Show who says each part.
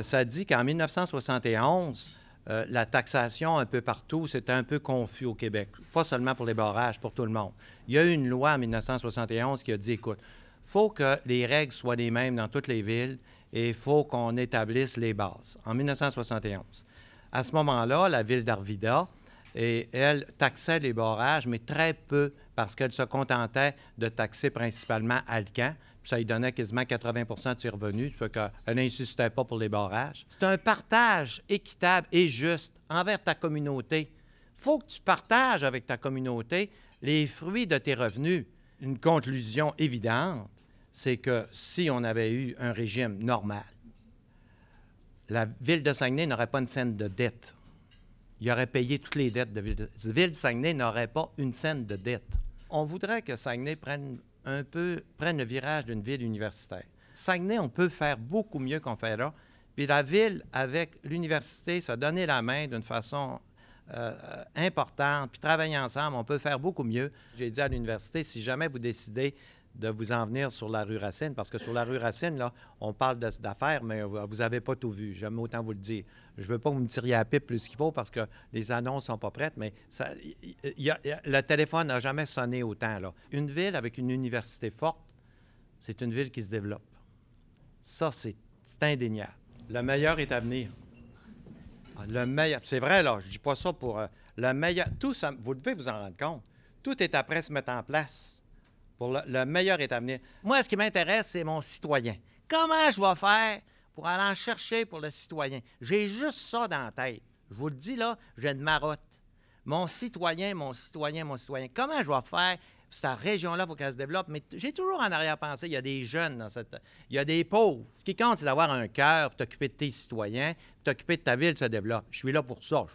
Speaker 1: Ça dit qu'en 1971, la taxation un peu partout, c'était un peu confus au Québec. Pas seulement pour les barrages, pour tout le monde. Il y a eu une loi en 1971 qui a dit, écoute, il faut que les règles soient les mêmes dans toutes les villes et il faut qu'on établisse les bases. En 1971. À ce moment-là, la ville d'Arvida, elle taxait les barrages, mais très peu, parce qu'elle se contentait de taxer principalement Alcan. Puis ça lui donnait quasiment 80 de ses revenus. Ça fait qu'elle n'insistait pas pour les barrages. C'est un partage équitable et juste envers ta communauté. Il faut que tu partages avec ta communauté les fruits de tes revenus. Une conclusion évidente, c'est que si on avait eu un régime normal, la ville de Saguenay n'aurait pas une scène de dette. Il aurait payé toutes les dettes de la ville de Saguenay n'aurait pas une scène de dette. On voudrait que Saguenay prenne le virage d'une ville universitaire. Saguenay, on peut faire beaucoup mieux qu'on fait là. Puis la ville, avec l'université, se donner la main d'une façon importante, puis travailler ensemble, on peut faire beaucoup mieux. J'ai dit à l'université, si jamais vous décidez de vous en venir sur la rue Racine, parce que sur la rue Racine, là, on parle d'affaires, mais vous n'avez pas tout vu. J'aime autant vous le dire. Je ne veux pas que vous me tiriez à la pipe plus qu'il faut parce que les annonces ne sont pas prêtes, mais le téléphone n'a jamais sonné autant, là. Une ville avec une université forte, c'est une ville qui se développe. Ça, c'est indéniable. Le meilleur est à venir. Le meilleur. C'est vrai, là, je ne dis pas ça pour... le meilleur... Tout ça, vous devez vous en rendre compte. Tout est après se mettre en place. Pour le meilleur est à venir. Moi, ce qui m'intéresse, c'est mon citoyen. Comment je vais faire pour aller en chercher pour le citoyen? J'ai juste ça dans la tête. Je vous le dis, là, j'ai une marotte. Mon citoyen, mon citoyen, mon citoyen. Comment je vais faire? Cette région-là, il faut qu'elle se développe. Mais j'ai toujours en arrière-pensée, il y a des jeunes dans cette... Il y a des pauvres. Ce qui compte, c'est d'avoir un cœur pour t'occuper de tes citoyens, pour t'occuper de ta ville, se développe. Je suis là pour ça.